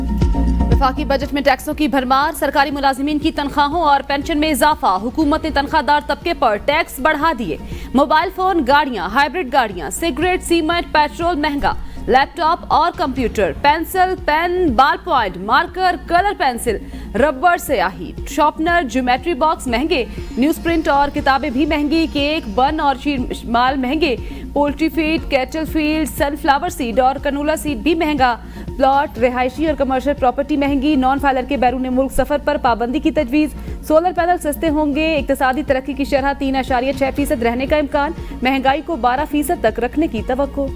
वफाकी बजट में टैक्सों की भरमार, सरकारी मुलाजिमीन की तनख्वाहों और पेंशन में इजाफा, हुकूमत ने तनख्वाहदार तबके पर टैक्स बढ़ा दिए। मोबाइल फोन, गाड़ियां, हाइब्रिड गाड़ियां, सिगरेट, सीमेंट, पेट्रोल महंगा, लैपटॉप और कंप्यूटर, पेंसिल, पेन, बाल point, marker, colour pencil, rubber, स्याही, शॉर्पनर, ज्योमेट्री बॉक्स महंगे, न्यूज प्रिंट और किताबें भी महंगी, केक, बन और शीरमाल महंगे, poultry feed, cattle feed, sunflower seed और कनोला सीड भी महंगा, प्लॉट, रिहायशी और कमर्शियल प्रॉपर्टी महंगी, नॉन फाइलर के बैरून मुल्क सफर पर पाबंदी की तजवीज़, सोलर पैनल सस्ते होंगे, इक्तिसादी तरक्की की शरह 3.6% रहने का इम्कान, महंगाई को 12% तक रखने की तवक्को।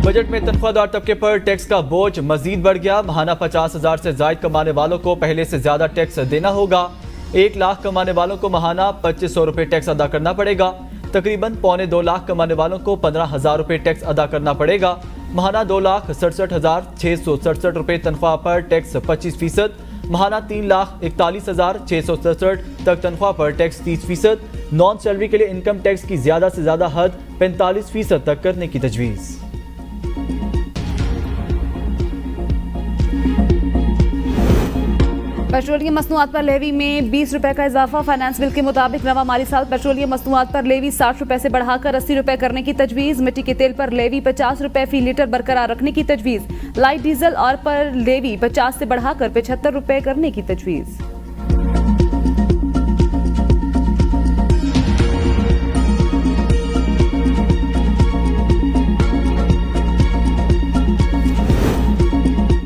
बजट में तनख्वाहदार तबके पर टैक्स का बोझ मजीद बढ़ गया। माहाना 50,000 से जायद कमाने वालों को पहले से ज्यादा टैक्स देना होगा। 1 लाख कमाने वालों को माहाना 2500 रुपए टैक्स अदा करना पड़ेगा। तकरीबन 2.25 लाख कमाने वालों को 15,000 रुपए टैक्स अदा करना पड़ेगा। माहाना 2,67,667 रुपए तनख्वाह पर टैक्स 25%। माहाना 3,41,667 तक तनख्वाह पर टैक्स 30%। नॉन सैलरी के लिए इनकम टैक्स की ज्यादा से ज्यादा हद 45% तक करने की तजवीज़। पेट्रोलियम मसनूआत पर लेवी में 20 रुपए का इजाफा। फाइनेंस बिल के मुताबिक नवा माली साल पेट्रोलियम मसनूआत पर लेवी 60 रुपए से बढ़ाकर 80 रुपए करने की तजवीज़। मिट्टी के तेल पर लेवी 50 रुपए फी लीटर बरकरार रखने की तजवीज़। लाइट डीजल और पर लेवी 50 से बढ़ाकर 75 रुपए करने की तजवीज़।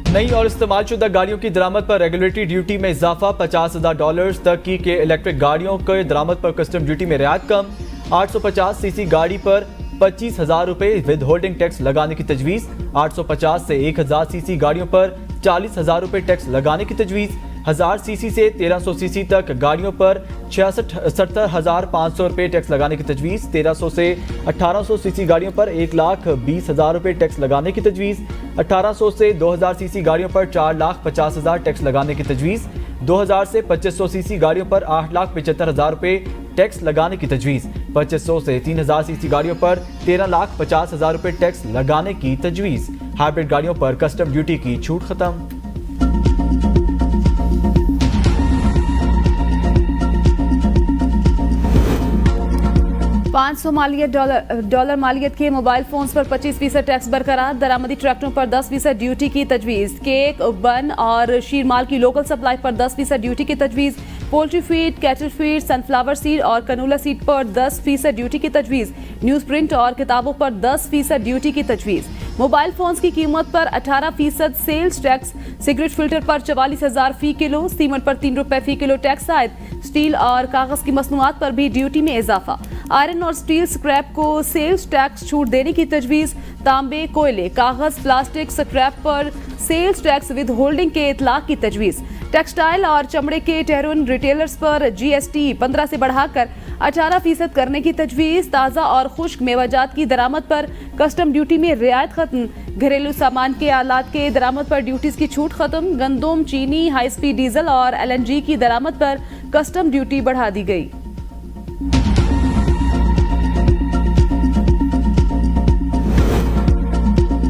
नई और इस्तेमालशुदा गाड़ियों की दरामद पर रेगुलेटरी ड्यूटी में इजाफा। $50,000 तक की के इलेक्ट्रिक गाड़ियों के दरामद पर कस्टम ड्यूटी में रियायत कम। 850 सीसी गाड़ी पर 25,000 रुपए विद होल्डिंग टैक्स लगाने की तजवीज़। 850 से 1,000 सीसी गाड़ियों पर 40,000 रुपए टैक्स लगाने की तजवीज़। 1000 सीसी से 1300 सीसी तक गाड़ियों पर 70,500 रुपए टैक्स लगाने की तजवीज़। 1300 से 1800 सीसी गाड़ियों पर 1,20,000 रुपए टैक्स लगाने की तजवीज़। 1800 से 2000 सीसी गाड़ियों पर 4,50,000 टैक्स लगाने की तजवीज़। 2000 से 2500 सीसी गाड़ियों पर 8,75,000 रुपए टैक्स लगाने की तजवीज़। 2500 से 3000 सीसी गाड़ियों पर 13,50,000 रुपए टैक्स लगाने की तजवीज़। हाइब्रिड गाड़ियों पर कस्टम ड्यूटी की छूट खत्म। $500 मालियत के मोबाइल फोन्स पर 25% टैक्स बरकरार। दरामदी ट्रैक्टरों पर 10% ड्यूटी की तजवीज़। केक, बन और शीरमाल की लोकल सप्लाई पर 10% ड्यूटी की तजवीज़। Poultry feed, cattle feed, sunflower seed और कनोला सीड पर 10% ड्यूटी की तजवीज़। न्यूज़ प्रिंट और किताबों पर 10% ड्यूटी की तजवीज़। मोबाइल फोन्स की कीमत पर 18% सेल्स टैक्स। सिगरेट फिल्टर पर 44,000 फी किलो। सीमेंट पर 3 रुपए फी किलो टैक्स आयद। स्टील और कागज की मसनूआत पर भी ड्यूटी में इजाफा। आयरन और स्टील स्क्रैप को सेल्स टैक्स छूट देने की तजवीज़। तांबे, कोयले, कागज, प्लास्टिक स्क्रैप पर सेल्स टैक्स विद होल्डिंग के इतलाक की तजवीज़। टेक्सटाइल और चमड़े के टेरून रिटेलर्स पर GST 15 से बढ़ाकर 18% करने की तजवीज़। ताज़ा और खुश्क मेवाजात की दरामद पर कस्टम ड्यूटी में रियायत खत्म। घरेलू सामान के आलात के दरामद पर ड्यूटीज़ की छूट खत्म। गंदम, चीनी, हाई स्पीड डीजल और LNG की दरामद पर कस्टम ड्यूटी बढ़ा दी गई।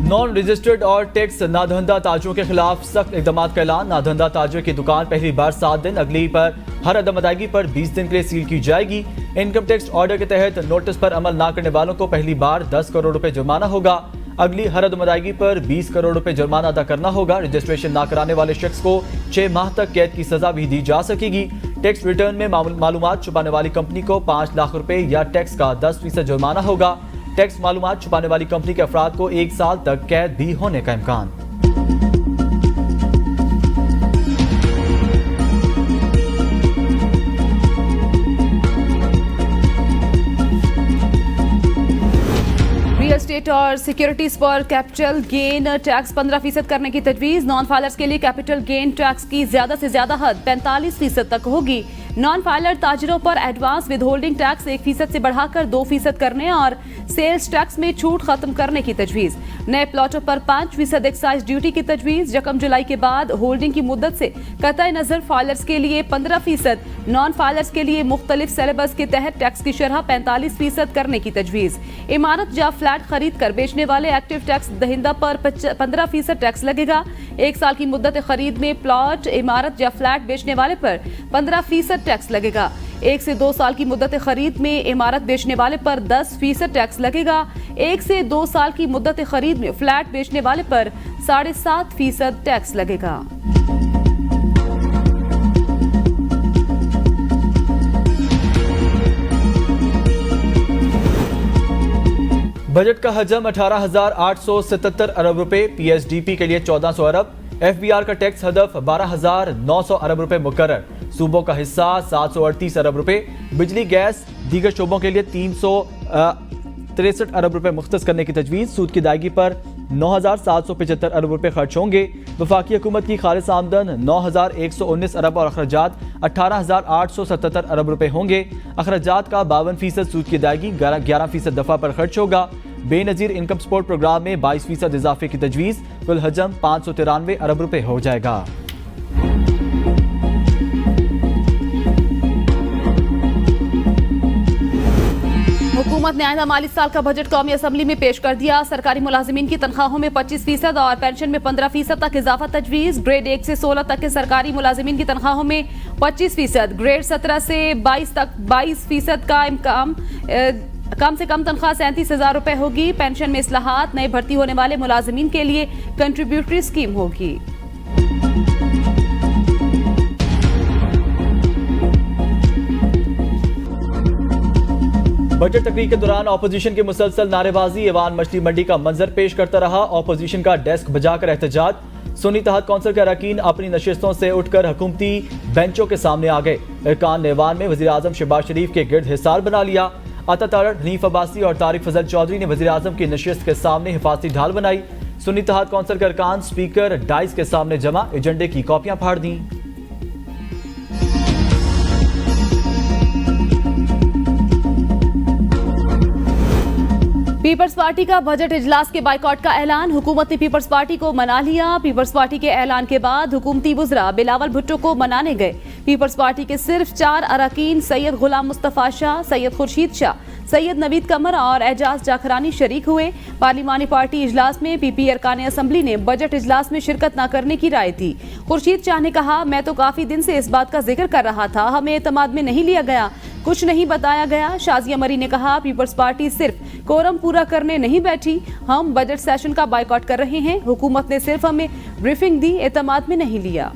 नॉन रजिस्टर्ड और टैक्स नादहंदा ताजरों के खिलाफ सख्त इकदाम का ऐलान। नादहंदा ताजर की दुकान पहली बार 7 दिन, अगली पर हर अदम अदायगी पर 20 दिन के लिए सील की जाएगी। इनकम टैक्स ऑर्डर के तहत नोटिस पर अमल न करने वालों को पहली बार 10 करोड़ रुपए जुर्माना होगा। अगली हर अदम अदायगी पर 20 करोड़ रुपए जुर्माना अदा करना होगा। रजिस्ट्रेशन न कराने वाले शख्स को 6 माह तक कैद की सजा भी दी जा सकेगी। टैक्स रिटर्न में मालूमात छुपाने वाली कंपनी को 5 लाख रुपए या टैक्स का 10% जुर्माना होगा। टैक्स मालूमात छुपाने वाली कंपनी के अफराद को 1 साल तक कैद भी होने का इम्कान। रियल एस्टेट और सिक्योरिटीज पर कैपिटल गेन टैक्स 15% करने की तजवीज़। नॉन फाइलर्स के लिए कैपिटल गेन टैक्स की ज्यादा से ज्यादा हद 45% तक होगी। नॉन फाइलर ताजरों पर एडवांस विदहोल्डिंग टैक्स 1% से बढ़ाकर 2% करने और सेल्स टैक्स में छूट खत्म करने की तजवीज। नए प्लॉटों पर 5% एक्साइज ड्यूटी की तजवीज। यकम जुलाई के बाद होल्डिंग की मुद्दत से कतई नजर फाइलर्स के लिए 15%, नॉन फाइलर्स के लिए मुख्तलिफ सिलेबस के तहत टैक्स की शरह 45% करने की तजवीज। इमारत या फ्लैट खरीद कर बेचने वाले एक्टिव टैक्स दहिंदा पर 15% टैक्स लगेगा। 1 साल की मुद्दत खरीद में प्लॉट, इमारत या फ्लैट बेचने वाले पर 15% टैक्स लगेगा। 1 से 2 साल की मुद्दत खरीद में इमारत बेचने वाले पर 10% टैक्स लगेगा। 1 से 2 साल की मुद्दत खरीद में फ्लैट बेचने वाले पर 7.5% टैक्स लगेगा। बजट का हजम 18,877 अरब रुपए, पीएसडीपी के लिए 1400 अरब, एफबीआर का टैक्स हदफ 12,900 अरब रुपए मुकर्रर, सूबों का हिस्सा 738 अरब रुपए, बिजली गैस दीगर शोबों के लिए 363 अरब रुपए मुख्तस करने की तजवीज़। सूद की अदायगी पर 9,775 अरब रुपए खर्च होंगे। वफाकी हुकूमत की खालिस आमदन 9,119 अरब और अखराजात 18,877 अरब रुपए होंगे। अखराजात का 52% सूद की अदायगी 11% दफा पर खर्च होगा। बेनजीर इनकम सपोर्ट प्रोग्राम में 22% इजाफे की तजवीज़। कुल हजम 593 अरब रुपए हो जाएगा। हुकूमत ने आइंदा माली साल का बजट कौमी असम्बली में पेश कर दिया। सरकारी मुलाजिमीन की तनख्वाहों में 25% और पेंशन में 15% तक इजाफा तजवीज़। ग्रेड 1 से 16 तक के सरकारी मुलाजिमीन की तनख्वाहों में 25%, ग्रेड 17 से 22 तक 22% का इम्कान। कम से कम तनख्वाह 37,000 रुपए होगी। पेंशन में इस्लाहात, नए भर्ती होने वाले मुलाजिमीन के लिए कंट्रीब्यूटरी स्कीम होगी। बजट तकरीर के दौरान ऑपोजिशन की मुसलसल नारेबाजी, ऐवान मछली मंडी का मंजर पेश करता रहा। ऑपोजिशन का डेस्क बजाकर एहतजाज। सुन्नी तहत कौंसिल के अरकान अपनी नशिस्तों से उठकर हुकूमती बेंचों के सामने आ गए। अरकान ने ऐवान में वज़ीर आज़म शहबाज शरीफ के गिर्द हिसार बना लिया। अता तारड़, हनीफ अब्बासी और तारिक फजल चौधरी ने वज़ीर आज़म की नशिस्त के सामने हिफाजती ढाल बनाई। सुन्नी तहत कौंसिल के अरकान स्पीकर डाइस के सामने जमा, एजेंडे की कॉपियां फाड़ दी। पीपल्स पार्टी का बजट इजलास के बाइकॉट का ऐलान। हुकूमत ने पीपल्स पार्टी को मना लिया। पीपल्स पार्टी के ऐलान के बाद हुकूमती वुज़रा बिलावल भुट्टो को मनाने गए। पीपल्स पार्टी के सिर्फ 4 अरकान सैयद गुलाम मुस्तफ़ा शाह, सैयद खुर्शीद शाह, सैयद नवीद कमर और एजाज जाखरानी शरीक हुए। पार्लिमानी पार्टी इजलास में पीपी अरकान असम्बली ने बजट इजलास में शिरकत न करने की राय दी। खुर्शीद शाह ने कहा, मैं तो काफी दिन से इस बात का जिक्र कर रहा था, हमें एतमाद में नहीं लिया गया, कुछ नहीं बताया गया। शाजिया मरी ने कहा, पीपल्स पार्टी सिर्फ कोरम पूरा करने नहीं बैठी, हम बजट सेशन का बाइकॉट कर रहे हैं। हुकूमत ने सिर्फ हमें ब्रीफिंग दी, एतमाद में नहीं लिया।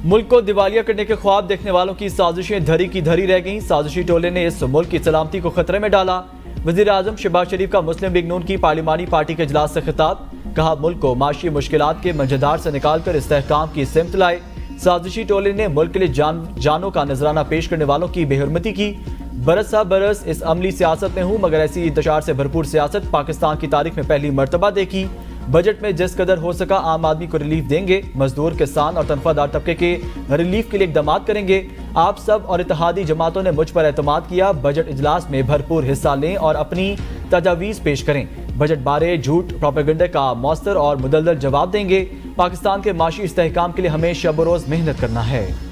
मुल्क को दिवालिया करने के ख्वाब देखने वालों की साजिशें धरी की धरी रह गईं। साजिशी टोले ने इस मुल्क की सलामती को खतरे में डाला। वज़ीर आज़म शहबाज शरीफ का मुस्लिम लीग नून की पार्लिमानी पार्टी के इजलास से खिताब। कहा, मुल्क को माशी मुश्किलात के मंझधार से निकालकर इस्तेहकाम की सिमत लाए। साजिशी टोले ने मुल्क के लिए जानों का नजराना पेश करने वालों की बेहुरमती की। बरस सा बरस इस अमली सियासत में हूँ, मगर ऐसी इंतशार से भरपूर सियासत पाकिस्तान की तारीख में पहली मर्तबा देखी। बजट में जिस कदर हो सका आम आदमी को रिलीफ देंगे। मजदूर, किसान और तनख्वाहदार तबके के रिलीफ के लिए इकदाम करेंगे। आप सब और इत्तेहादी जमातों ने मुझ पर एतमाद किया। बजट इजलास में भरपूर हिस्सा लें और अपनी तजावीज़ पेश करें। बजट बारे झूठ प्रोपेगेंडा का मौसर और मुदल्दल जवाब देंगे। पाकिस्तान के माशी इस्तेहकाम के लिए हमें शब रोज़ मेहनत करना है।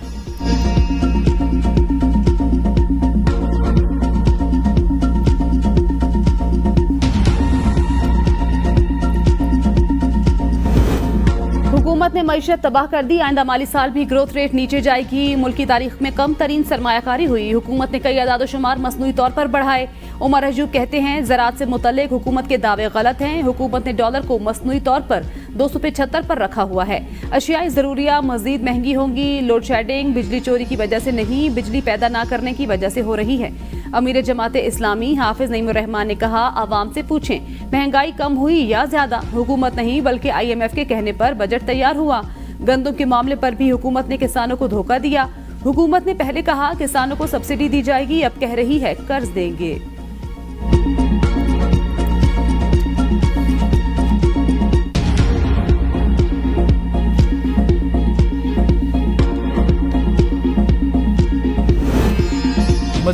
हुकूमत ने मईशत तबाह कर दी। आइंदा माली साल भी ग्रोथ रेट नीचे जाएगी। मुल्क की तारीख में कम तरीन सरमायाकारी हुई। हुकूमत ने कई अदाद-ओ-शुमार मसनूई तौर पर बढ़ाए। उमर अजूब कहते हैं, ज़राअत से मुतल्लिक हुकूमत के दावे गलत हैं। हुकूमत ने डॉलर को मसनूई तौर पर 275 पर रखा हुआ है। अशियाई ज़रूरिया मजीद महंगी होंगी। लोड शेडिंग बिजली चोरी की वजह से नहीं, बिजली पैदा ना करने की वजह से हो रही है। अमीर जमाते इस्लामी हाफिज नईमुर रहमान ने कहा, आवाम से पूछें महंगाई कम हुई या ज्यादा। हुकूमत नहीं बल्कि IMF के कहने पर बजट तैयार हुआ। गंदम के मामले पर भी हुकूमत ने किसानों को धोखा दिया। हुकूमत ने पहले कहा किसानों को सब्सिडी दी जाएगी, अब कह रही है कर्ज देंगे।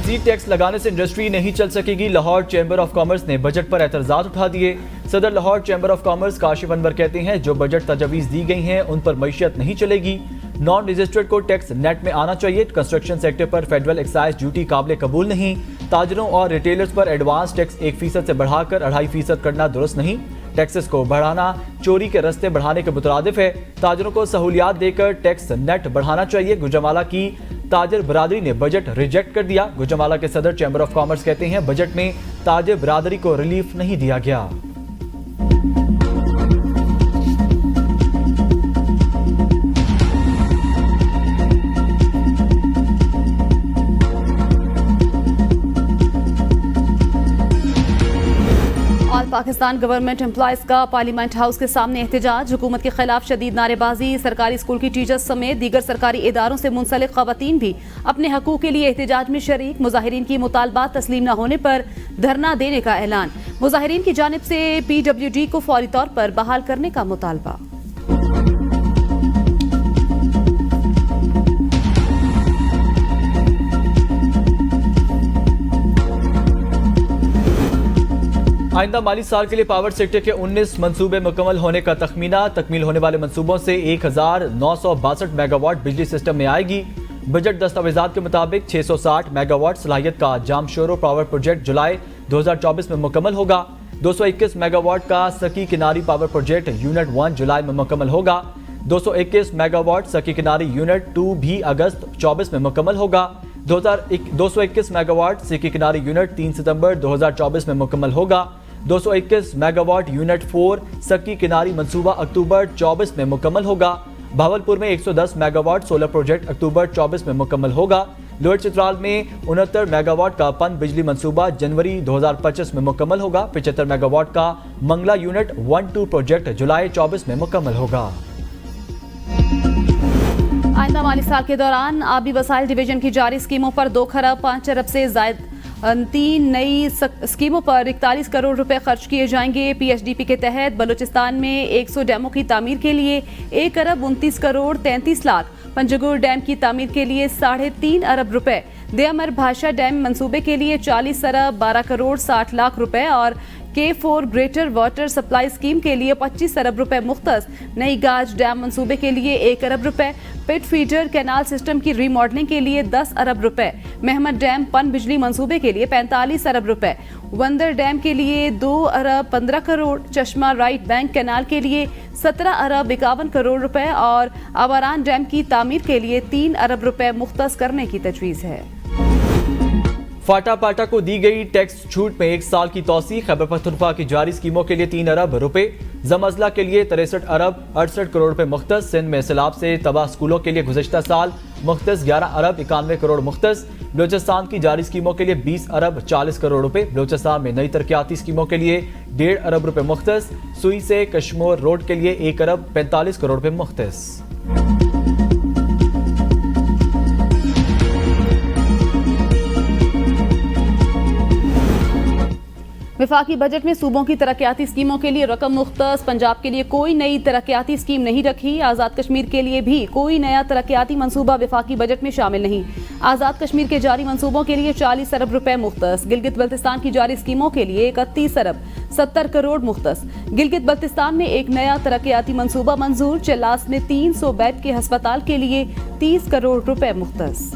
मजीद टैक्स लगाने से इंडस्ट्री नहीं चल सकेगी। लाहौर चैम्बर ऑफ कॉमर्स ने बजट पर एतराज़ात उठा दिए। सदर Lahore chamber of commerce Kashif Anwar कहते हैं, जो बजट तजवीज़ दी गई हैं उन पर मईशत नहीं चलेगी। नॉन रजिस्टर्ड को टैक्स नेट में आना चाहिए। कंस्ट्रक्शन सेक्टर पर फेडरल एक्साइज ड्यूटी काबिल कबूल नहीं। ताजरों और रिटेलर्स पर एडवांस टैक्स 1% से बढ़ाकर 2.5% करना दुरुस्त नहीं। टैक्सेस को बढ़ाना चोरी के रास्ते बढ़ाने के मुतरादिफ है। ताजरों को सहूलियात देकर टैक्स नेट बढ़ाना चाहिए। गुजरांवाला की ताजर बरादरी ने बजट रिजेक्ट कर दिया। गुजरांवाला के सदर चैम्बर ऑफ कॉमर्स कहते हैं, बजट में ताजर बरादरी को रिलीफ नहीं दिया गया। ऑल पाकिस्तान गवर्नमेंट एम्प्लॉयज का पार्लियामेंट हाउस के सामने एहतजाज। हुकूमत के खिलाफ शदीद नारेबाजी। सरकारी स्कूल की टीचर्स समेत दीगर सरकारी इदारों से मुंसलिक खवातीन भी अपने हकूक के लिए एहतजाज में शरीक। मुजाहिरीन की मुतालबात तस्लीम न होने पर धरना देने का ऐलान। मुजाहिरीन की जानिब से PWD को फौरी तौर पर बहाल करने का मुतालबा। आइंदा माली साल के लिए पावर सेक्टर के 19 मंसूबे मुकम्मल होने का तखमीना। तकमील होने वाले मंसूबों से 1962 मेगावाट बिजली सिस्टम में आएगी। बजट दस्तावेजात के मुताबिक 660 मेगावाट सलाहियत का जामशोरो पावर प्रोजेक्ट जुलाई 2024 में मुकम्मल होगा। 221 मेगावाट का सकी किनारी पावर प्रोजेक्ट यूनिट 1 जुलाई में मुकम्मल होगा। 221 मेगावाट सकी किनारी यूनिट 2 भी अगस्त 24 में मुकम्मल होगा। 221 मेगावाट सकी किनारी यूनिट 3 सितंबर 2024 में मुकम्मल होगा। 221 मेगावाट यूनिट 4 सकी किनारी मंसूबा अक्टूबर 24 में मुकम्मल होगा। भावलपुर में 110 मेगावाट सोलर प्रोजेक्ट अक्टूबर 24 में मुकम्मल होगा। लोअर चित्राल में 69 मेगावाट का पन बिजली मंसूबा जनवरी 2025 में मुकम्मल होगा। 75 मेगावाट का मंगला यूनिट 1-2 प्रोजेक्ट जुलाई 24 में मुकम्मल होगा। आइंदा माली साल के दौरान आबी वसाइल डिवीजन की जारी स्कीमों पर 2 खरब 5 अरब से जायद 3 नई स्कीमों पर 41 करोड़ रुपए खर्च किए जाएंगे। PHDP के तहत बलूचिस्तान में 100 डैमों की तामीर के लिए 1 अरब 29 करोड़ 33 लाख, पंजगुर डैम की तामीर के लिए 3.5 अरब रुपए, दयामर भाषा डैम मंसूबे के लिए 40 अरब 12 करोड़ 60 लाख रुपए और K4 greater water supply scheme के लिए 25 अरब रुपए मुख्तस। नई गाज डैम मंसूबे के लिए 1 अरब रुपए, पिट फीडर कैनाल सिस्टम की रीमॉडलिंग के लिए 10 अरब रुपए, महमद डैम पन बिजली मंसूबे के लिए 45 अरब रुपए, वंदर डैम के लिए 2 अरब 15 करोड़, चश्मा राइट बैंक कैनाल के लिए 17 अरब 51 करोड़ रुपए और आवारान डैम की तामीर के लिए 3 अरब रुपए मुख्तस करने की तजवीज़ है। फाटा पाटा को दी गई टैक्स छूट में 1 साल की तौसी। खैबर पख्तूनख्वा की जारी स्कीमों के लिए 3 अरब रुपए, जमअज़ला के लिए 63 अरब 68 करोड़ रुपए मुख्तस। सिंध में सैलाब से तबाह स्कूलों के लिए गुज़श्ता साल मुख्तस 11 अरब 91 करोड़ मुख्तस। बलूचिस्तान की जारी स्कीमों के लिए 20 अरब 40 करोड़ रुपए। बलूचिस्तान में नई तरक्याती स्कीमों के लिए 1.5 अरब रुपए मुख्तस। सुई से कश्मोर रोड के लिए 1 अरब 45 करोड़ रुपए मुख्तस। विफाकी बजट में सूबों की तरक्याती स्कीमों के लिए रकम मुख्तस। पंजाब के लिए कोई नई तरक्याती स्कीम नहीं रखी। आज़ाद कश्मीर के लिए भी कोई नया तरक्याती मंसूबा विफाकी बजट में शामिल नहीं। आज़ाद कश्मीर के जारी मंसूबों के लिए 40 अरब रुपए मुख्तस। गिलगित बल्तिस्तान की जारी स्कीमों के लिए 31 अरब 70 करोड़ मुख्तस। गिलगित बल्तिस्तान में एक नया तरक्याती मंसूबा मंजूर। चलास में 300 बेड के अस्पताल के लिए 30 करोड़ रुपए मुख्तस।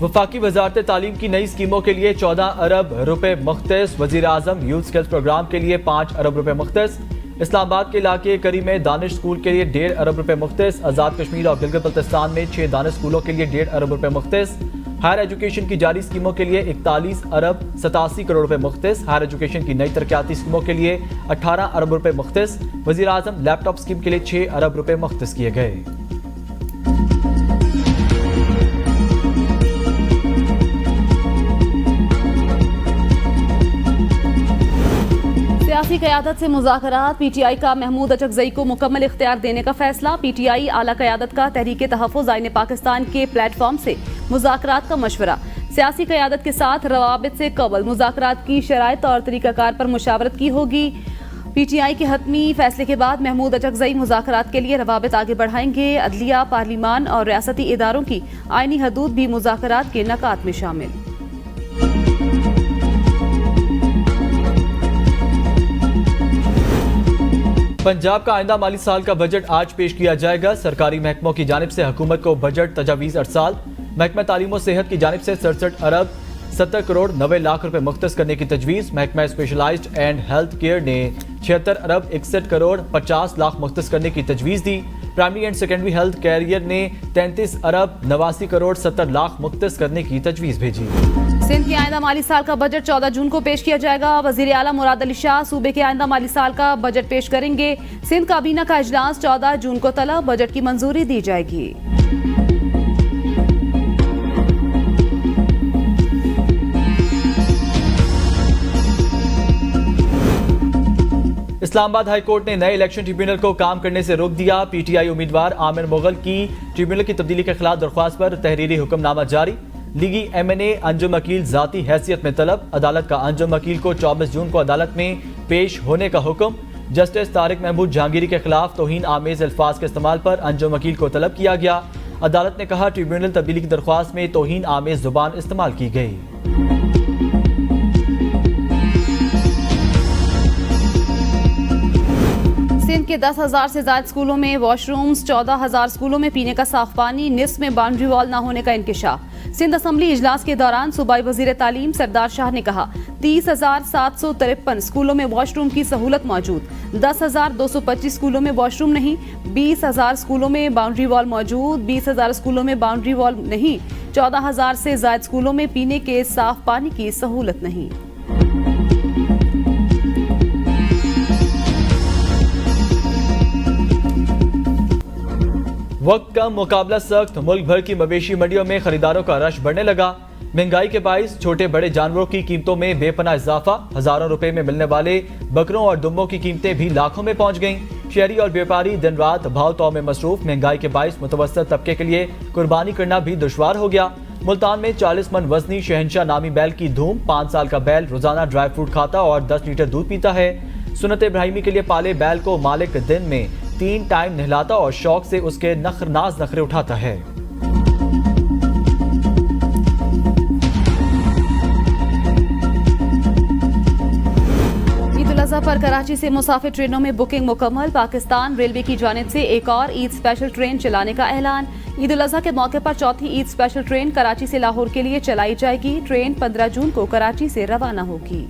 वफाकी वजारत तालीम की नई स्कीमों के लिए 14 अरब रुपए मुख्तस। वजीर आजम यूथ स्किल्स प्रोग्राम के लिए 5 अरब रुपए मुख्तस। इस्लामाबाद के इलाके करी में दानिश स्कूल के लिए 1.5 अरब रुपए मुख्तस। आज़ाद कश्मीर और गिलगित बल्तिस्तान में 6 दानिश स्कूलों के लिए 1.5 अरब रुपए मुख्तस। हायर एजुकेशन की जारी स्कीमों के लिए 41 अरब 87 करोड़ रुपए मुख्तस। हायर एजुकेशन की नई तरक्याती स्कीमों के लिए 18 अरब रुपए मुख्तस। वजीर आजम लैपटॉप स्कीम के लिए 6 अरब रुपए मुख्तस किए गए। सियासी क़यादत से मुज़ाकरात। PTI का महमूद अचकज़ई को मुकम्मल इख्तियार देने का फैसला। PTI आला क़यादत का तहरीक तहफ़्फ़ुज़ आईन पाकिस्तान के प्लेटफॉर्म से मुज़ाकरात का मशवरा। सियासी क़यादत के साथ रवाबित से कबल मुज़ाकरात की शराइत और तरीक़ाकार पर मुशावरत की होगी। पीटीआई के हतमी फैसले के बाद महमूद अचकजई मुज़ाकरात के लिए रवाबित आगे बढ़ाएंगे। अदलिया, पार्लिमान और रियासती इदारों की आईनी हदूद भी मुज़ाकरात के नकात में शामिल। पंजाब का आइंदा माली साल का बजट आज पेश किया जाएगा। सरकारी महकमों की जानिब से हुकूमत को बजट तजावीज़ अरसाल। महकमा तालीम और सेहत की जानिब से 67 अरब 70 करोड़ 90 लाख रुपए मुख्तस करने की तजवीज़। महकमा स्पेशलाइज्ड एंड हेल्थ केयर ने 76 अरब 61 करोड़ 50 लाख मुख्तस करने की तजवीज़ दी। Primary and secondary health carrier ने 33 अरब 89 करोड़ 70 लाख मुख्तस करने की तजवीज़ भेजी। सिंध के आइंदा माली साल का बजट 14 जून को पेश किया जाएगा। वज़ीर आला मुराद अली शाह सूबे के आइंदा माली साल का बजट पेश करेंगे। सिंध काबीना का इजलास 14 जून को तलब, बजट की मंजूरी दी जाएगी। इस्लामाबाद हाई कोर्ट ने नए इलेक्शन ट्रिब्यूनल को काम करने से रोक दिया। पीटीआई उम्मीदवार आमिर मुगल की ट्रिब्यूनल की तब्दीली के खिलाफ दरख्वास्त पर तहरीरी हुक्मनामा जारी। लीगी एमएनए अंजुम वकील जाती हैसियत में तलब। अदालत का अंजुम वकील को 24 जून को अदालत में पेश होने का हुक्म। जस्टिस तारिक महमूद जहांगीरी के खिलाफ तौहीन आमेज अल्फाज के इस्तेमाल पर अंजुम वकील को तलब किया गया। अदालत ने कहा ट्रिब्यूनल तब्दीली की दरख्वास्त में तौहीन आमेज जुबान इस्तेमाल की गई। सिंध के 10,000 से ज्यादा स्कूलों में वॉशरूम्स, 14,000 स्कूलों में पीने का साफ पानी, निस्फ में बाउंड्री वॉल न होने का इंकिशाफ। सिंध असम्बली इजलास के दौरान सूबाई वजीर तालीम सरदार शाह ने कहा 30,753 स्कूलों में वॉशरूम की सहूलत मौजूद, 10,225 स्कूलों में वॉशरूम नहीं, 20,000 स्कूलों में बाउंड्री वॉल मौजूद, 20,000 स्कूलों में बाउंड्री वॉल नहीं, 14,000 से ज्यादा स्कूलों में पीने के साफ पानी की सहूलत नहीं। वक्त कम मुकाबला सख्त, मुल्क भर की मवेशी मंडियों में खरीदारों का रश बढ़ने लगा। महंगाई के बाइस छोटे बड़े जानवरों की कीमतों में बेपनाह इजाफा। हजारों रुपए में मिलने वाले बकरों और दुम्बों की कीमतें भी लाखों में पहुंच गईं। शहरी और व्यापारी दिन रात भाव तौ में मसरूफ। महंगाई के बाइस मुतवस्सित तबके के लिए कुर्बानी करना भी दुश्वार हो गया। मुल्तान में 40 मन वजनी शहनशाह नामी बैल की धूम। 5 साल का बैल रोजाना ड्राई फ्रूट खाता और 10 लीटर दूध पीता है। सुन्नत इब्राहिमी के लिए पाले बैल को मालिक दिन में 3 टाइम नहलाता और शौक से उसके नाज नखरे उठाता है। ईद उल अज़हा पर कराची से मुसाफिर ट्रेनों में बुकिंग मुकम्मल। पाकिस्तान रेलवे की जानिब से एक और ईद स्पेशल ट्रेन चलाने का ऐलान। ईद उल अज़हा के मौके पर चौथी ईद स्पेशल ट्रेन कराची से लाहौर के लिए चलाई जाएगी। ट्रेन 15 जून को कराची से रवाना होगी।